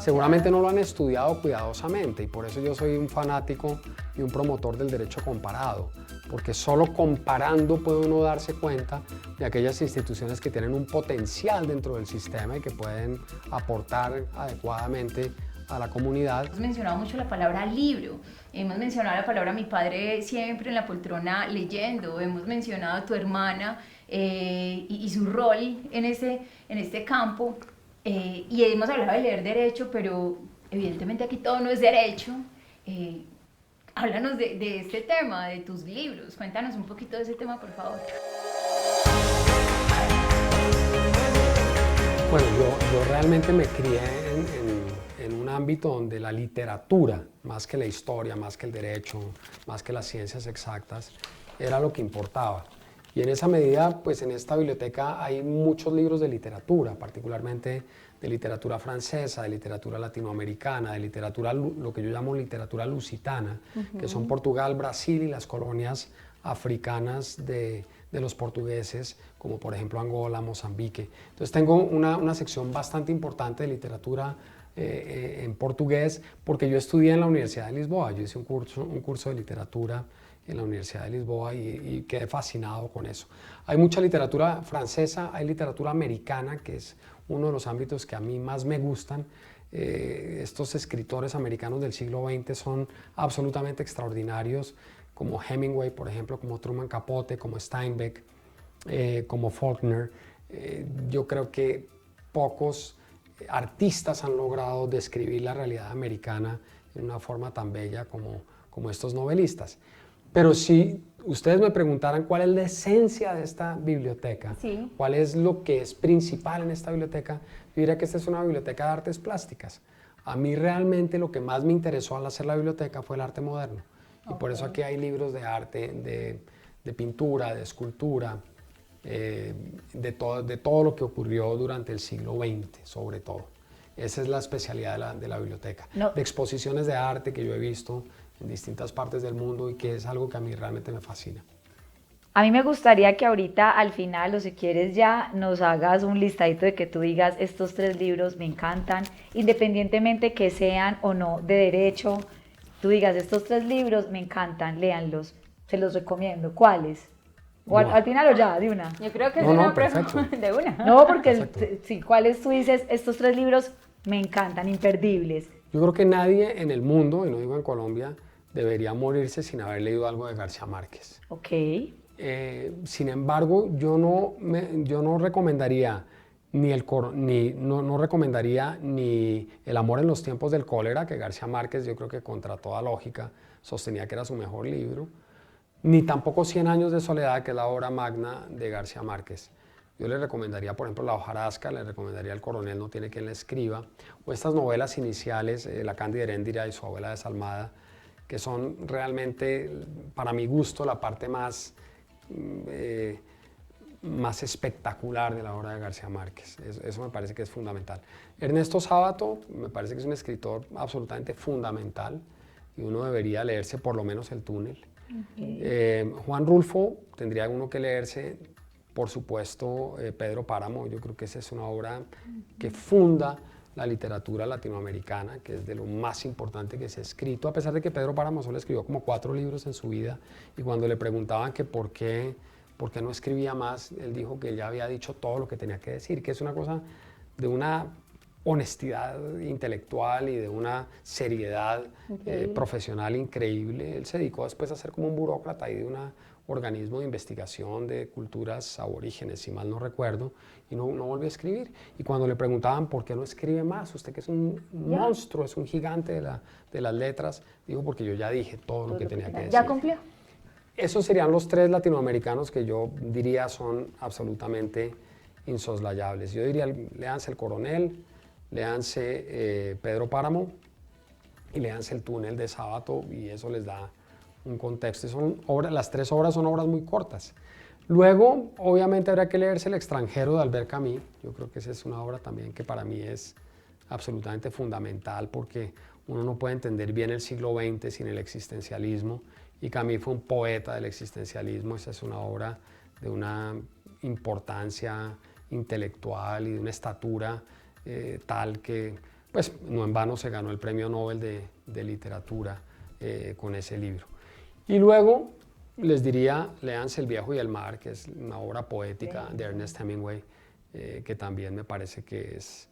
seguramente no lo han estudiado cuidadosamente y por eso yo soy un fanático y un promotor del derecho comparado, porque solo comparando puede uno darse cuenta de aquellas instituciones que tienen un potencial dentro del sistema y que pueden aportar adecuadamente a la comunidad. Hemos mencionado mucho la palabra libro, hemos mencionado la palabra mi padre siempre en la poltrona leyendo, hemos mencionado a tu hermana y su rol en este campo, y hemos hablado de leer derecho, pero evidentemente aquí todo no es derecho. Háblanos de este tema, de tus libros, cuéntanos un poquito de ese tema, por favor. Bueno, yo realmente me crié en un ámbito donde la literatura, más que la historia, más que el derecho, más que las ciencias exactas, era lo que importaba. Y en esa medida, pues en esta biblioteca hay muchos libros de literatura, particularmente de literatura francesa, de literatura latinoamericana, de literatura, lo que yo llamo literatura lusitana, que son Portugal, Brasil y las colonias africanas de los portugueses, como por ejemplo Angola, Mozambique. Entonces tengo una sección bastante importante de literatura en portugués, porque yo estudié en la Universidad de Lisboa. Yo hice un curso de literatura en la Universidad de Lisboa y quedé fascinado con eso. Hay mucha literatura francesa, hay literatura americana, que es uno de los ámbitos que a mí más me gustan. Estos escritores americanos del siglo XX son absolutamente extraordinarios, como Hemingway, por ejemplo, como Truman Capote, como Steinbeck, como Faulkner. Yo creo que pocos artistas han logrado describir la realidad americana en una forma tan bella como estos novelistas. Pero si ustedes me preguntaran cuál es la esencia de esta biblioteca, sí, cuál es lo que es principal en esta biblioteca, yo diría que esta es una biblioteca de artes plásticas. A mí realmente lo que más me interesó al hacer la biblioteca fue el arte moderno. Y por eso aquí hay libros de arte, de pintura, de escultura, de todo lo que ocurrió durante el siglo XX, sobre todo. Esa es la especialidad de la biblioteca. De exposiciones de arte que yo he visto en distintas partes del mundo y que es algo que a mí realmente me fascina. A mí me gustaría que ahorita al final, o si quieres ya, nos hagas un listadito de que tú digas, estos 3 libros me encantan, independientemente que sean o no de derecho, tú digas, estos 3 libros me encantan, léanlos, se los recomiendo. ¿Cuáles? O al final o ya, de una. yo creo que es No, perfecto. de una. No, porque Perfecto. si cuáles tú dices, estos 3 libros me encantan, imperdibles. Yo creo que nadie en el mundo, y no digo en Colombia, debería morirse sin haber leído algo de García Márquez. Ok. Sin embargo, yo no recomendaría no recomendaría ni El amor en los tiempos del cólera, que García Márquez yo creo que contra toda lógica sostenía que era su mejor libro, ni tampoco Cien años de soledad, que es la obra magna de García Márquez. Yo le recomendaría, por ejemplo, La hojarasca, le recomendaría El coronel no tiene quien le escriba, o estas novelas iniciales, La Cándida Heréndira y su abuela desalmada, que son realmente, para mi gusto, la parte más espectacular de la obra de García Márquez. Eso me parece que es fundamental. Ernesto Sábato me parece que es un escritor absolutamente fundamental y uno debería leerse por lo menos El túnel. Juan Rulfo tendría uno que leerse, por supuesto, Pedro Páramo. Yo creo que esa es una obra que funda la literatura latinoamericana, que es de lo más importante que se ha escrito, a pesar de que Pedro Páramo solo escribió como 4 libros en su vida, y cuando le preguntaban que por qué no escribía más, él dijo que ya había dicho todo lo que tenía que decir, que es una cosa de una honestidad intelectual y de una seriedad profesional increíble. Él se dedicó después a ser como un burócrata y de un organismo de investigación de culturas aborígenes, si mal no recuerdo, y no volvió a escribir. Y cuando le preguntaban por qué no escribe más, usted que es un monstruo, es un gigante de las letras, dijo, porque yo ya dije todo lo que tenía que decir. ¿Ya cumplió? Esos serían los 3 latinoamericanos que yo diría son absolutamente insoslayables. Yo diría, léanse El coronel, léanse Pedro Páramo y léanse El túnel de Sábato, y eso les da un contexto. Las 3 obras son obras muy cortas. Luego, obviamente, habrá que leerse El extranjero de Albert Camus. Yo creo que esa es una obra también que para mí es absolutamente fundamental, porque uno no puede entender bien el siglo XX sin el existencialismo, y Camus fue un poeta del existencialismo. Esa es una obra de una importancia intelectual y de una estatura tal que pues no en vano se ganó el Premio Nobel de Literatura con ese libro. Y luego les diría, léanse El viejo y el mar, que es una obra poética de Ernest Hemingway, que también me parece que es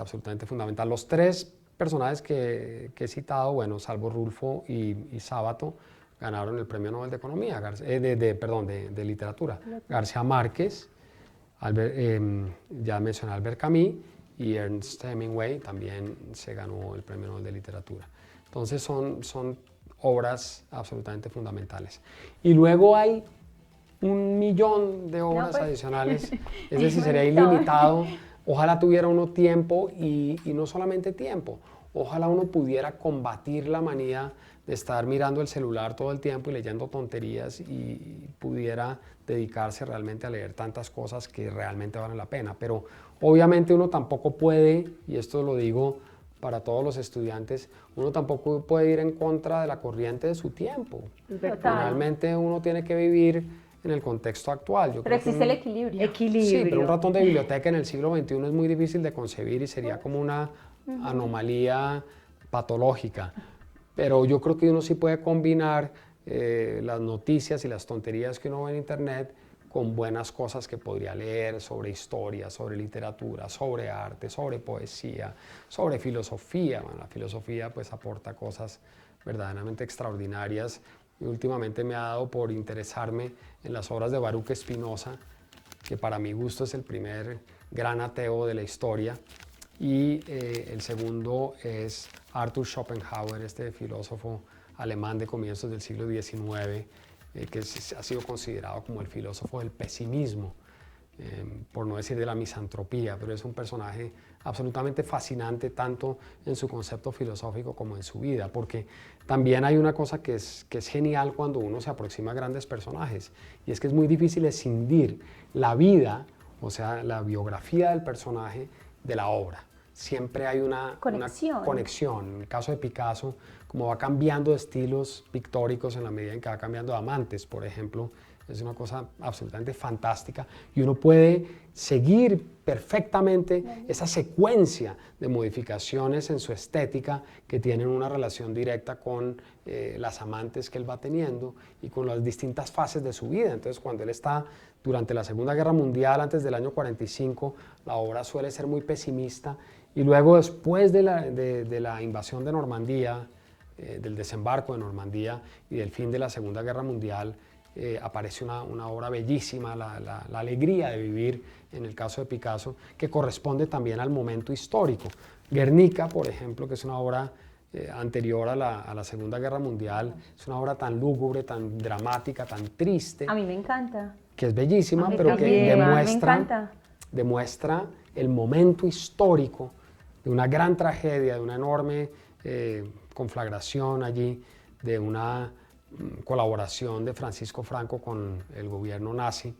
absolutamente fundamental. Los tres personajes que he citado, bueno, salvo Rulfo y Sábato, ganaron el Premio Nobel de Economía, de Literatura. García Márquez, ya mencioné a Albert Camus, y Ernest Hemingway también se ganó el Premio Nobel de Literatura. Entonces son obras absolutamente fundamentales. Y luego hay 1.000.000 de obras adicionales, es decir, sería ilimitado. Ojalá tuviera uno tiempo y no solamente tiempo, ojalá uno pudiera combatir la manía de estar mirando el celular todo el tiempo y leyendo tonterías y pudiera dedicarse realmente a leer tantas cosas que realmente valen la pena. Pero obviamente uno tampoco puede, y esto lo digo para todos los estudiantes, uno tampoco puede ir en contra de la corriente de su tiempo. Realmente uno tiene que vivir en el contexto actual. Pero existe el equilibrio. Sí, pero un ratón de biblioteca en el siglo XXI es muy difícil de concebir y sería como una anomalía patológica. Pero yo creo que uno sí puede combinar las noticias y las tonterías que uno ve en internet con buenas cosas que podría leer sobre historia, sobre literatura, sobre arte, sobre poesía, sobre filosofía. Bueno, la filosofía pues aporta cosas verdaderamente extraordinarias y últimamente me ha dado por interesarme en las obras de Baruch Spinoza, que para mi gusto es el primer gran ateo de la historia, y el segundo es Arthur Schopenhauer, este filósofo alemán de comienzos del siglo XIX, que ha sido considerado como el filósofo del pesimismo, por no decir de la misantropía, pero es un personaje absolutamente fascinante tanto en su concepto filosófico como en su vida, porque también hay una cosa que es genial cuando uno se aproxima a grandes personajes, y es que es muy difícil escindir la vida, o sea, la biografía del personaje de la obra. Siempre hay una conexión. En el caso de Picasso, como va cambiando de estilos pictóricos en la medida en que va cambiando de amantes, por ejemplo, es una cosa absolutamente fantástica y uno puede seguir perfectamente esa secuencia de modificaciones en su estética que tienen una relación directa con las amantes que él va teniendo y con las distintas fases de su vida. Entonces, cuando él está durante la Segunda Guerra Mundial, antes del año 45, la obra suele ser muy pesimista, y luego después de la invasión de Normandía, del desembarco de Normandía y del fin de la Segunda Guerra Mundial, aparece una obra bellísima, la alegría de vivir, en el caso de Picasso, que corresponde también al momento histórico. Guernica, por ejemplo, que es una obra anterior a la Segunda Guerra Mundial, es una obra tan lúgubre, tan dramática, tan triste. A mí me encanta. Que es bellísima, pero que demuestra el momento histórico de una gran tragedia, de una enorme conflagración allí, de una colaboración de Francisco Franco con el gobierno nazi,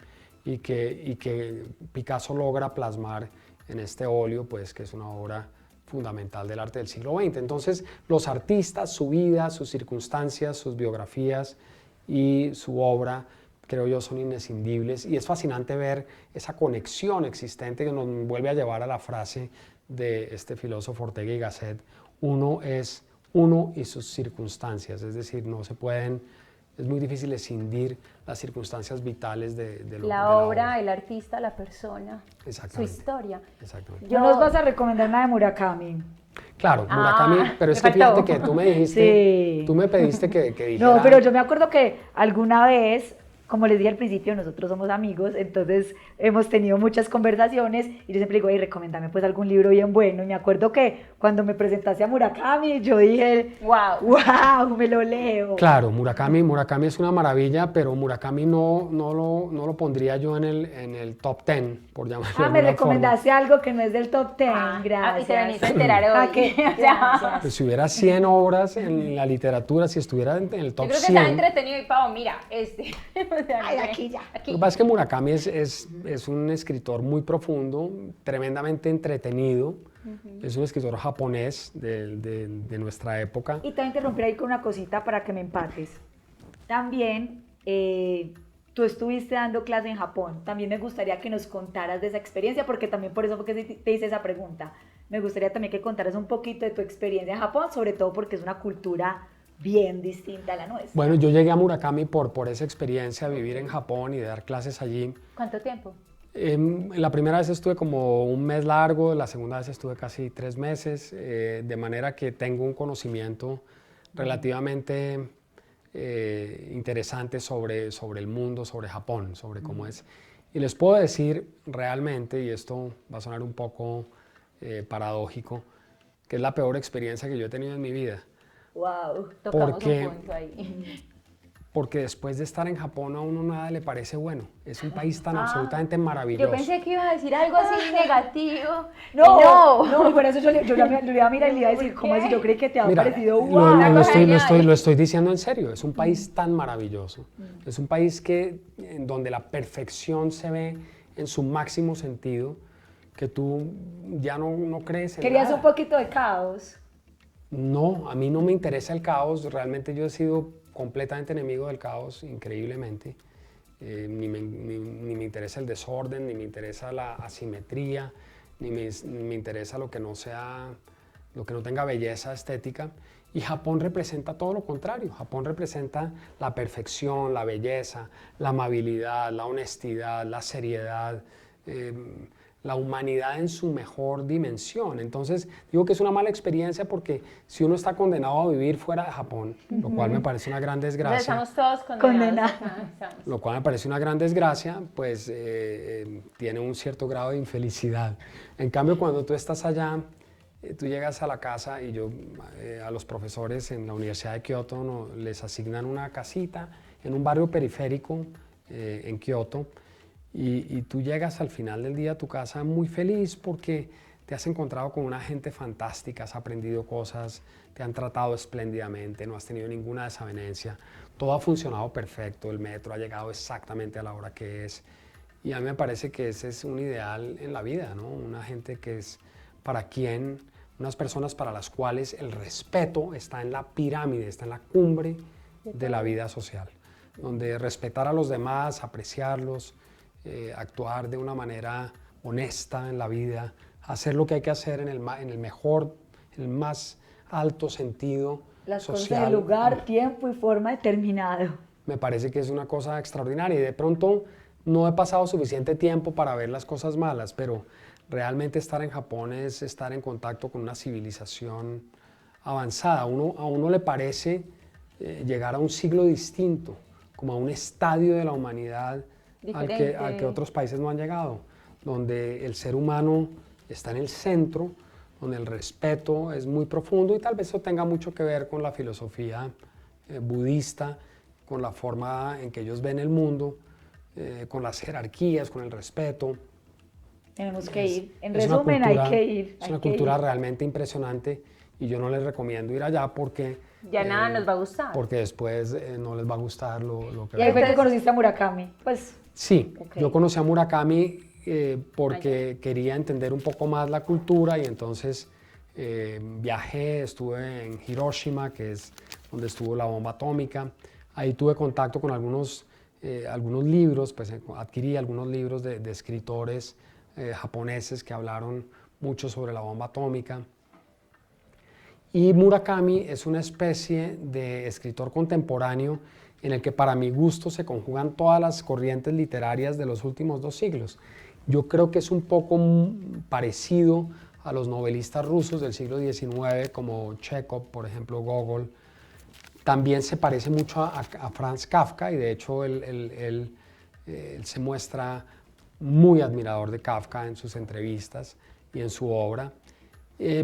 y que Picasso logra plasmar en este óleo, pues que es una obra fundamental del arte del siglo XX. Entonces, los artistas, su vida, sus circunstancias, sus biografías y su obra, creo yo, son inescindibles, y es fascinante ver esa conexión existente que nos vuelve a llevar a la frase de este filósofo Ortega y Gasset: uno es uno y sus circunstancias, es decir, no se pueden, es muy difícil escindir las circunstancias vitales de la obra, el artista, la persona, su historia. Exactamente. ¿No nos vas a recomendar una de Murakami? Claro, Murakami, pero es que fíjate que tú me dijiste, tú me pediste que dijera... No, pero yo me acuerdo que alguna vez, como les dije al principio, nosotros somos amigos, entonces hemos tenido muchas conversaciones y yo siempre digo, hey, recomiéndame pues algún libro bien bueno. Y me acuerdo que cuando me presentaste a Murakami, yo dije, wow, me lo leo. Claro, Murakami es una maravilla, pero Murakami no lo pondría yo en el top 10, por llamarlo de alguna me recomendaste forma. algo que no es del top 10, gracias. Y te veniste a enterar hoy. Gracias. Pues si hubiera 100 obras en la literatura, si estuviera en el top 100... Yo creo que está entretenido y Pau, mira, Ay, aquí ya. Lo que pasa es que Murakami es un escritor muy profundo, tremendamente entretenido. Es un escritor japonés de nuestra época. Y te voy a interrumpir ahí con una cosita para que me empates. También, ¿qué tú estuviste dando clase en Japón. También me gustaría que nos contaras de esa experiencia, porque también por eso fue que te hice esa pregunta. Me gustaría también que contaras un poquito de tu experiencia en Japón, sobre todo porque es una cultura bien distinta a la nuestra. Bueno, yo llegué a Murakami por esa experiencia de vivir en Japón y de dar clases allí. ¿Cuánto tiempo? La primera vez estuve como un mes largo, la segunda vez estuve casi 3 meses, de manera que tengo un conocimiento relativamente interesante sobre el mundo, sobre Japón, sobre cómo es. Y les puedo decir realmente, y esto va a sonar un poco paradójico, que es la peor experiencia que yo he tenido en mi vida. Wow, tocamos un punto ahí. Porque después de estar en Japón a uno nada le parece bueno. Es un país tan absolutamente maravilloso. Yo pensé que ibas a decir algo así negativo. No, y por eso yo le iba a mirar y le iba a decir, ¿cómo así? Yo creí que te había parecido wow. Lo estoy diciendo en serio. Es un país tan maravilloso. Es un país en donde la perfección se ve en su máximo sentido, que tú ya no crees en ¿Querías nada. un poquito de caos? No, a mí no me interesa el caos. Realmente yo he sido completamente enemigo del caos, increíblemente. Ni me interesa el desorden, ni me interesa la asimetría, ni me interesa lo que no tenga belleza estética. Y Japón representa todo lo contrario. Japón representa la perfección, la belleza, la amabilidad, la honestidad, la seriedad, la humanidad en su mejor dimensión. Entonces, digo que es una mala experiencia porque si uno está condenado a vivir fuera de Japón, lo cual me parece una gran desgracia. Estamos todos condenados. Lo cual me parece una gran desgracia, pues tiene un cierto grado de infelicidad. En cambio, cuando tú estás allá, tú llegas a la casa y a los profesores en la Universidad de Kioto les asignan una casita en un barrio periférico en Kioto. Y tú llegas al final del día a tu casa muy feliz porque te has encontrado con una gente fantástica, has aprendido cosas, te han tratado espléndidamente, no has tenido ninguna desavenencia, todo ha funcionado perfecto, el metro ha llegado exactamente a la hora que es. Y a mí me parece que ese es un ideal en la vida, ¿no? Una gente que es unas personas para las cuales el respeto está en la pirámide, está en la cumbre de la vida social, donde respetar a los demás, apreciarlos, actuar de una manera honesta en la vida, hacer lo que hay que hacer en el más alto sentido Las social. cosas de lugar, tiempo y forma determinado. Me parece que es una cosa extraordinaria y de pronto no he pasado suficiente tiempo para ver las cosas malas, pero realmente estar en Japón es estar en contacto con una civilización avanzada. A uno le parece llegar a un siglo distinto, como a un estadio de la humanidad al que otros países no han llegado, donde el ser humano está en el centro, donde el respeto es muy profundo y tal vez eso tenga mucho que ver con la filosofía budista, con la forma en que ellos ven el mundo, con las jerarquías, con el respeto. Tenemos que ir. En resumen, hay que ir. Es una cultura realmente impresionante y yo no les recomiendo ir allá porque ya nada nos va a gustar. Porque después no les va a gustar lo que ¿Y ahí fue que conociste a Murakami? Pues, sí, yo conocí a Murakami porque quería entender un poco más la cultura y entonces viajé, estuve en Hiroshima, que es donde estuvo la bomba atómica. Ahí tuve contacto con algunos libros, pues adquirí algunos libros de escritores japoneses que hablaron mucho sobre la bomba atómica. Y Murakami es una especie de escritor contemporáneo en el que para mi gusto se conjugan todas las corrientes literarias de los últimos 2 siglos. Yo creo que es un poco parecido a los novelistas rusos del siglo XIX como Chekhov, por ejemplo, Gogol. También se parece mucho a Franz Kafka y de hecho él se muestra muy admirador de Kafka en sus entrevistas y en su obra.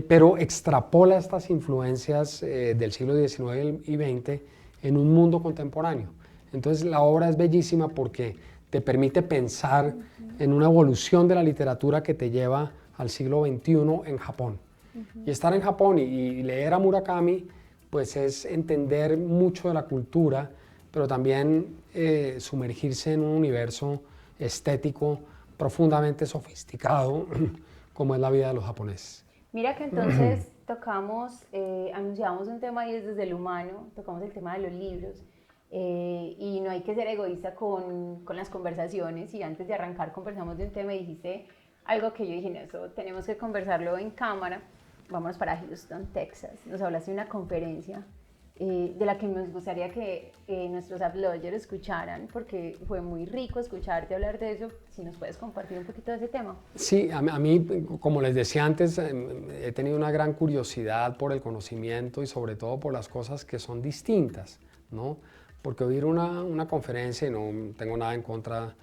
Pero extrapola estas influencias del siglo XIX y XX en un mundo contemporáneo. Entonces la obra es bellísima porque te permite pensar en una evolución de la literatura que te lleva al siglo XXI en Japón. Y estar en Japón y leer a Murakami pues es entender mucho de la cultura, pero también sumergirse en un universo estético profundamente sofisticado como es la vida de los japoneses. Mira que entonces anunciamos un tema y es desde el humano, tocamos el tema de los libros. y no hay que ser egoísta con las conversaciones, y antes de arrancar conversamos de un tema y dijiste algo que yo dije, no, eso tenemos que conversarlo en cámara. Vámonos para Houston, Texas. Nos hablaste de una conferencia de la que nos gustaría que nuestros uploaders escucharan, porque fue muy rico escucharte hablar de eso. Si nos puedes compartir un poquito de ese tema. Sí, a mí, como les decía antes, he tenido una gran curiosidad por el conocimiento y sobre todo por las cosas que son distintas, ¿no? Porque oír una conferencia, y no tengo nada en contra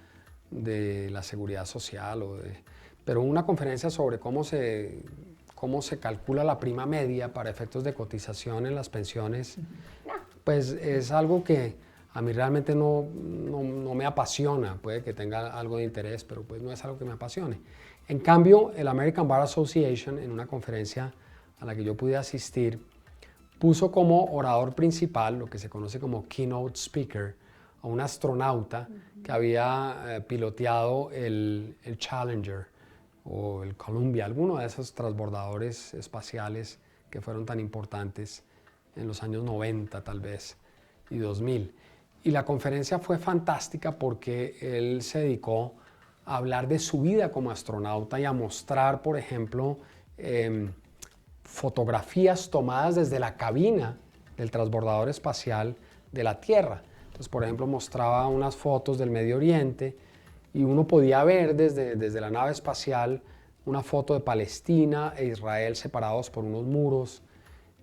de la seguridad social, pero una conferencia sobre cómo se calcula la prima media para efectos de cotización en las pensiones, pues es algo que a mí realmente no me apasiona. Puede que tenga algo de interés, pero pues no es algo que me apasione. En cambio, el American Bar Association, en una conferencia a la que yo pude asistir, puso como orador principal, lo que se conoce como keynote speaker, a un astronauta que había piloteado el Challenger o el Columbia, alguno de esos transbordadores espaciales que fueron tan importantes en los años 90 tal vez y 2000. Y la conferencia fue fantástica porque él se dedicó a hablar de su vida como astronauta y a mostrar, por ejemplo, fotografías tomadas desde la cabina del transbordador espacial de la Tierra. Entonces, por ejemplo, mostraba unas fotos del Medio Oriente y uno podía ver desde la nave espacial una foto de Palestina e Israel separados por unos muros,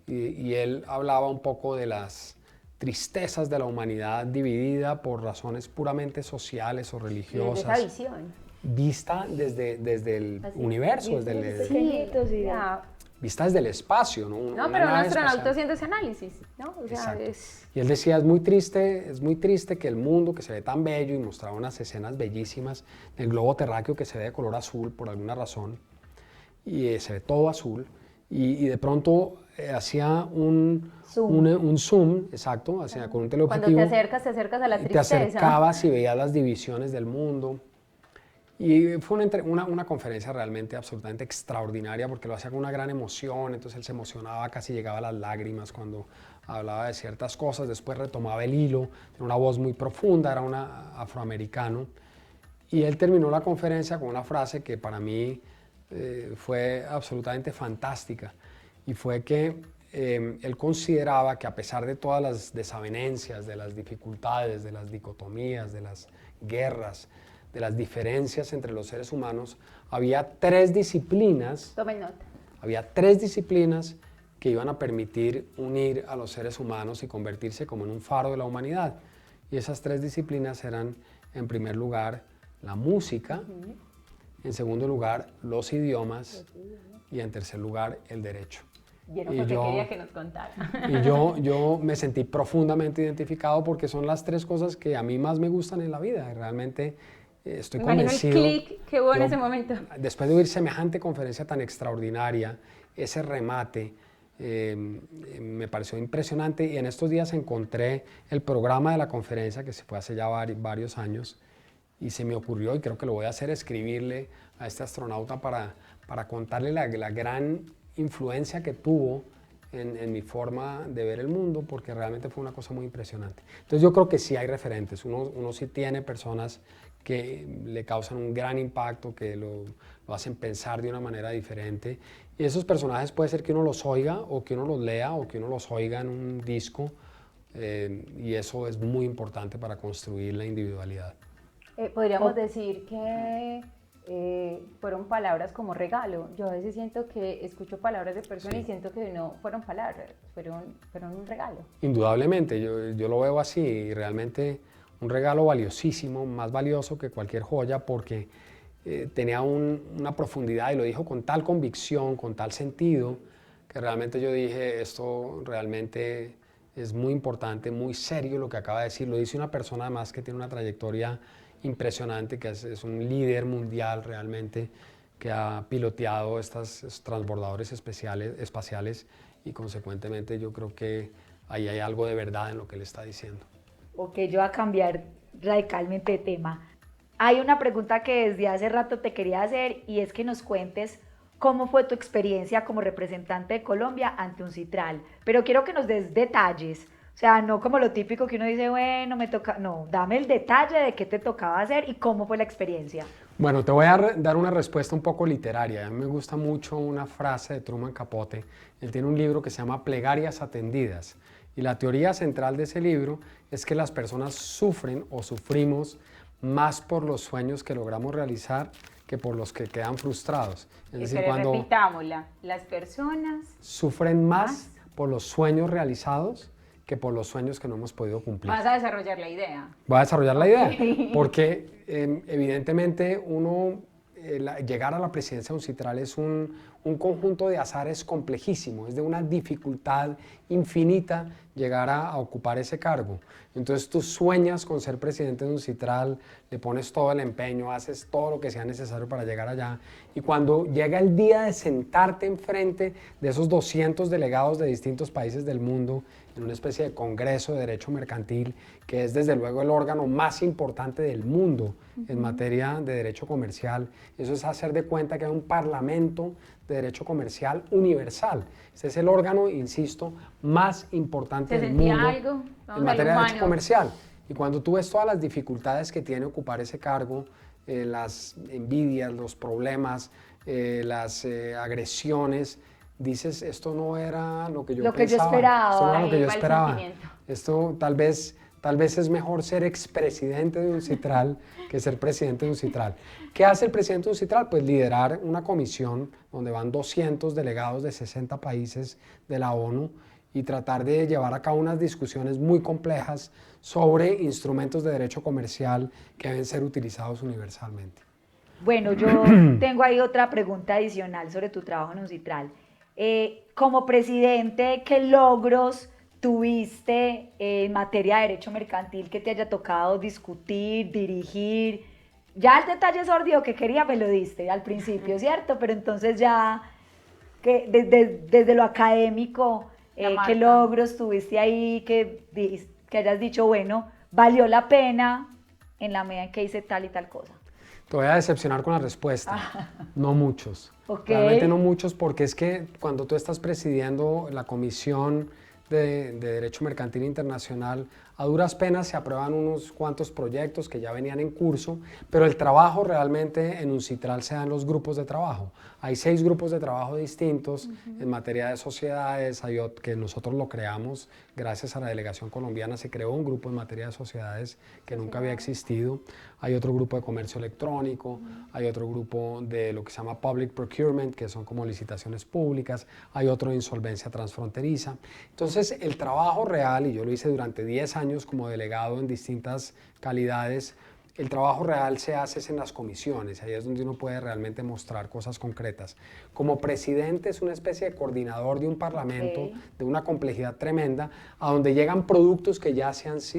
y él hablaba un poco de las tristezas de la humanidad dividida por razones puramente sociales o religiosas. Desde esa visión. Vista desde el universo, vista desde el espacio, ¿no? No, pero un astronauta haciendo ese análisis, ¿no? O sea, Y él decía, es muy triste que el mundo, que se ve tan bello, y mostraba unas escenas bellísimas del globo terráqueo que se ve de color azul por alguna razón, y se ve todo azul, y de pronto hacía un zoom, exacto, con un teleobjetivo. Cuando te acercas a la tristeza. Te acercabas y veías las divisiones del mundo. Y fue una conferencia realmente absolutamente extraordinaria porque lo hacía con una gran emoción. Entonces él se emocionaba, casi llegaba a las lágrimas cuando hablaba de ciertas cosas. Después retomaba el hilo, tenía una voz muy profunda, era un afroamericano. Y él terminó la conferencia con una frase que para mí fue absolutamente fantástica. Y fue que él consideraba que a pesar de todas las desavenencias, de las dificultades, de las dicotomías, de las guerras, de las diferencias entre los seres humanos, había tres disciplinas. Tomen nota. Había tres disciplinas que iban a permitir unir a los seres humanos y convertirse como en un faro de la humanidad. Y esas tres disciplinas eran, en primer lugar, la música, en segundo lugar, los idiomas, y en tercer lugar, el derecho. Vieron porque quería que nos contara. Y yo me sentí profundamente identificado porque son las tres cosas que a mí más me gustan en la vida. Realmente estoy convencido. El clic que hubo en ese momento. Después de oír semejante conferencia tan extraordinaria, ese remate me pareció impresionante, y en estos días encontré el programa de la conferencia que se fue hace ya varios años, y se me ocurrió, y creo que lo voy a hacer, escribirle a este astronauta para contarle la gran influencia que tuvo en mi forma de ver el mundo, porque realmente fue una cosa muy impresionante. Entonces yo creo que sí hay referentes, uno sí tiene personas que le causan un gran impacto, que lo hacen pensar de una manera diferente, y esos personajes puede ser que uno los oiga, o que uno los lea, o que uno los oiga en un disco, y eso es muy importante para construir la individualidad. Podríamos decir que fueron palabras como regalo. Yo a veces siento que escucho palabras de personas y siento que no fueron palabras, fueron un regalo. Indudablemente, yo lo veo así, y realmente un regalo valiosísimo, más valioso que cualquier joya, porque tenía una profundidad, y lo dijo con tal convicción, con tal sentido, que realmente yo dije, esto realmente es muy importante, muy serio lo que acaba de decir. Lo dice una persona además que tiene una trayectoria impresionante, que es un líder mundial realmente, que ha piloteado estos transbordadores espaciales, y consecuentemente yo creo que ahí hay algo de verdad en lo que él está diciendo. Ok, yo voy a cambiar radicalmente de tema. Hay una pregunta que desde hace rato te quería hacer, y es que nos cuentes cómo fue tu experiencia como representante de Colombia ante un Citral, pero quiero que nos des detalles, O sea, no como lo típico que uno dice, bueno, me toca, no, dame el detalle de qué te tocaba hacer y cómo fue la experiencia. Bueno, te voy a dar una respuesta un poco literaria. A mí me gusta mucho una frase de Truman Capote. Él tiene un libro que se llama Plegarias Atendidas. Y la teoría central de ese libro es que las personas sufren o sufrimos más por los sueños que logramos realizar que por los que quedan frustrados. Es decir, cuando repitámosla, las personas sufren más por los sueños realizados que por los sueños que no hemos podido cumplir. vas a desarrollar la idea. Voy a desarrollar la idea, porque evidentemente llegar a la presidencia de UNCITRAL es un conjunto de azares complejísimo, es de una dificultad infinita llegar a ocupar ese cargo. Entonces tú sueñas con ser presidente de UNCITRAL, le pones todo el empeño, haces todo lo que sea necesario para llegar allá, y cuando llega el día de sentarte enfrente de esos 200 delegados de distintos países del mundo, en una especie de congreso de derecho mercantil, que es desde luego el órgano más importante del mundo en materia de derecho comercial. Eso es hacer de cuenta que hay un parlamento de derecho comercial universal. Este es el órgano, insisto, más importante del mundo en materia de derecho comercial. Y cuando tú ves todas las dificultades que tiene ocupar ese cargo, las envidias, los problemas, las agresiones, dices, esto no era lo que yo pensaba, esto no era lo que yo esperaba. Esto tal vez es mejor ser expresidente de UNCITRAL que ser presidente de UNCITRAL. ¿Qué hace el presidente de UNCITRAL? Pues liderar una comisión donde van 200 delegados de 60 países de la ONU y tratar de llevar a cabo unas discusiones muy complejas sobre instrumentos de derecho comercial que deben ser utilizados universalmente. Bueno, yo tengo ahí otra pregunta adicional sobre tu trabajo en UNCITRAL. Como presidente, ¿qué logros tuviste en materia de derecho mercantil que te haya tocado discutir, dirigir? Ya el detalle sordio que quería me lo diste al principio, ¿cierto? Pero entonces ya, que desde lo académico, ¿qué logros tuviste ahí que hayas dicho, bueno, valió la pena en la medida en que hice tal y tal cosa? Te voy a decepcionar con la respuesta. No muchos. Okay. Realmente no muchos, porque es que cuando tú estás presidiendo la Comisión de Derecho Mercantil Internacional, a duras penas se aprueban unos cuantos proyectos que ya venían en curso, pero el trabajo realmente en UNCITRAL se da en los grupos de trabajo. Hay 6 grupos de trabajo distintos en materia de sociedades, que nosotros lo creamos, gracias a la delegación colombiana se creó un grupo en materia de sociedades que nunca había existido. Hay otro grupo de comercio electrónico, hay otro grupo de lo que se llama Public Procurement, que son como licitaciones públicas, hay otro de insolvencia transfronteriza. Entonces el trabajo real, y yo lo hice durante 10 años como delegado en distintas calidades, el trabajo real se hace en las comisiones, ahí es donde uno puede realmente mostrar cosas concretas. Como presidente es una especie de coordinador de un parlamento de una complejidad tremenda, a donde llegan productos que ya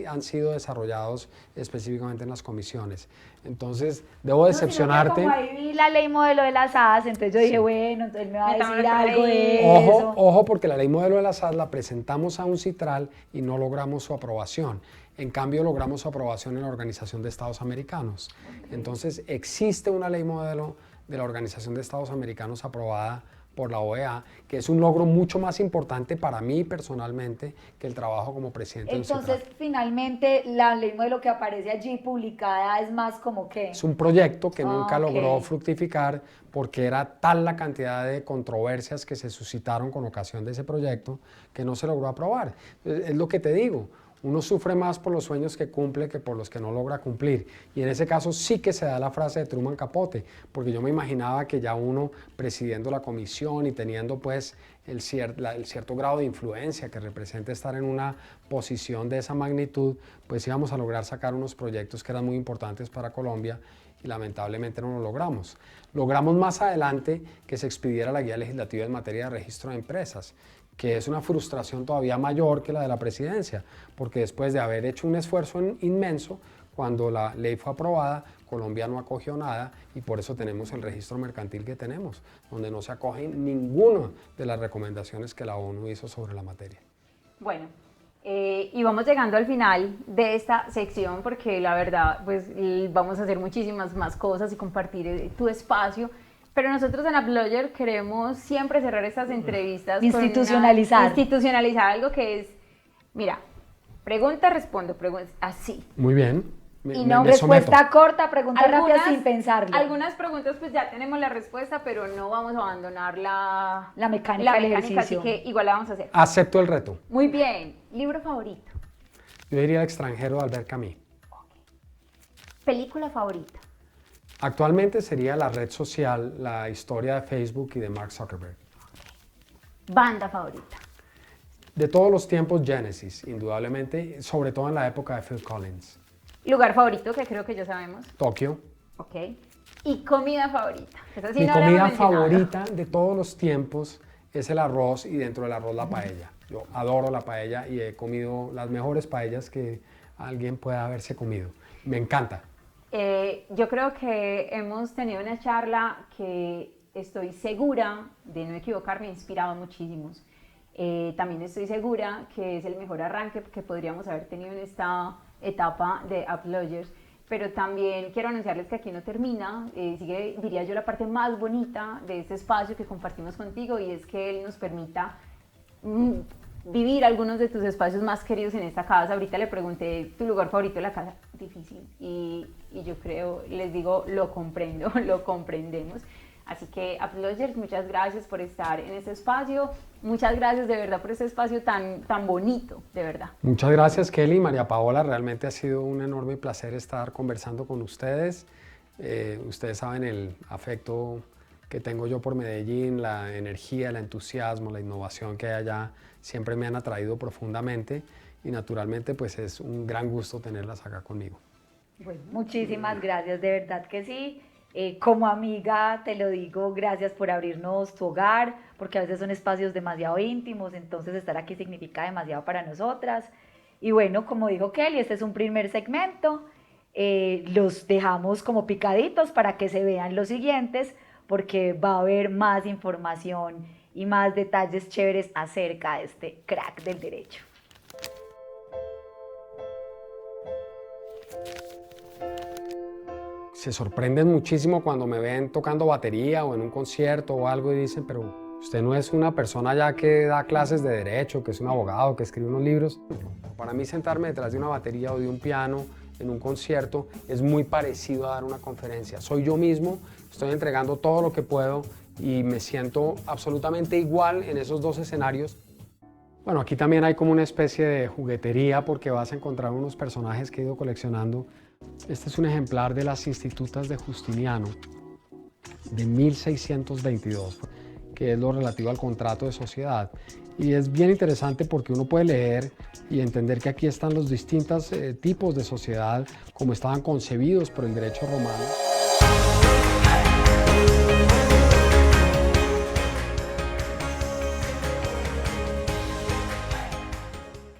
han sido desarrollados específicamente en las comisiones. Entonces, debo decepcionarte. Como ahí vi la ley modelo de las SAS, entonces yo dije, bueno, entonces él me va a decir algo de eso. Ojo, porque la ley modelo de las SAS la presentamos a UNCITRAL y no logramos su aprobación. En cambio, logramos su aprobación en la Organización de Estados Americanos. Entonces, existe una ley modelo de la Organización de Estados Americanos aprobada por la OEA, que es un logro mucho más importante para mí personalmente que el trabajo como presidente de UNCITRAL. Entonces, finalmente, la ley modelo que aparece allí publicada es más como que... Es un proyecto que nunca logró fructificar porque era tal la cantidad de controversias que se suscitaron con ocasión de ese proyecto que no se logró aprobar. Es lo que te digo. Uno sufre más por los sueños que cumple que por los que no logra cumplir. Y en ese caso sí que se da la frase de Truman Capote, porque yo me imaginaba que ya uno presidiendo la comisión y teniendo pues el cierto grado de influencia que representa estar en una posición de esa magnitud, pues íbamos a lograr sacar unos proyectos que eran muy importantes para Colombia y lamentablemente no lo logramos. Logramos más adelante que se expidiera la guía legislativa en materia de registro de empresas, que es una frustración todavía mayor que la de la presidencia, porque después de haber hecho un esfuerzo inmenso, cuando la ley fue aprobada, Colombia no acogió nada y por eso tenemos el registro mercantil que tenemos, donde no se acogen ninguna de las recomendaciones que la ONU hizo sobre la materia. Bueno, y vamos llegando al final de esta sección porque la verdad, pues vamos a hacer muchísimas más cosas y compartir tu espacio. Pero nosotros en Uploader queremos siempre cerrar estas entrevistas institucionalizar algo que es, mira, Pregunta, respondo, así. Muy bien. Y no, respuesta someto. corta, pregunta rápida sin pensarlo. Algunas preguntas pues ya tenemos la respuesta, pero no vamos a abandonar la mecánica del ejercicio. Así que igual la vamos a hacer. Acepto el reto. Muy bien. ¿Libro favorito? Yo diría El extranjero de Albert Camus. ¿Película favorita? Actualmente sería la red social, la historia de Facebook y de Mark Zuckerberg. ¿Banda favorita? De todos los tiempos, Genesis, indudablemente, sobre todo en la época de Phil Collins. ¿Lugar favorito? Que creo que ya sabemos. Tokio. Ok. ¿Y comida favorita? Esa sí Mi no la hemos comida mencionado. favorita de todos los tiempos es el arroz y dentro del arroz la paella. Yo adoro la paella y he comido las mejores paellas que alguien pueda haberse comido. Me encanta. Yo creo que hemos tenido una charla que estoy segura de no equivocarme, ha inspirado muchísimos. También estoy segura que es el mejor arranque que podríamos haber tenido en esta etapa de Uploaders, pero también quiero anunciarles que aquí no termina, sigue, diría yo, la parte más bonita de este espacio que compartimos contigo, y es que él nos permita vivir algunos de tus espacios más queridos en esta casa. Ahorita le pregunté tu lugar favorito de la casa, difícil, y yo creo, les digo, lo comprendo, lo comprendemos. Así que, Uploaders, muchas gracias por estar en este espacio, muchas gracias de verdad por este espacio tan bonito, de verdad. Muchas gracias, Kelly y María Paola, realmente ha sido un enorme placer estar conversando con ustedes. Ustedes saben el afecto que tengo yo por Medellín, la energía, el entusiasmo, la innovación que hay allá, siempre me han atraído profundamente y naturalmente pues es un gran gusto tenerlas acá conmigo. Bueno, muchísimas gracias, de verdad que sí. Como amiga te lo digo, gracias por abrirnos tu hogar, porque a veces son espacios demasiado íntimos, entonces estar aquí significa demasiado para nosotras. Y bueno, como dijo Kelly, este es un primer segmento, los dejamos como picaditos para que se vean los siguientes, porque va a haber más información y más detalles chéveres acerca de este crack del derecho. Se sorprenden muchísimo cuando me ven tocando batería o en un concierto o algo y dicen, pero usted no es una persona ya que da clases de derecho, que es un abogado, que escribe unos libros. Para mí sentarme detrás de una batería o de un piano en un concierto es muy parecido a dar una conferencia. Soy yo mismo, estoy entregando todo lo que puedo y me siento absolutamente igual en esos dos escenarios. Bueno, aquí también hay como una especie de juguetería porque vas a encontrar unos personajes que he ido coleccionando. Este es un ejemplar de las Institutas de Justiniano de 1622, que es lo relativo al contrato de sociedad. Y es bien interesante porque uno puede leer y entender que aquí están los distintos tipos de sociedad como estaban concebidos por el derecho romano.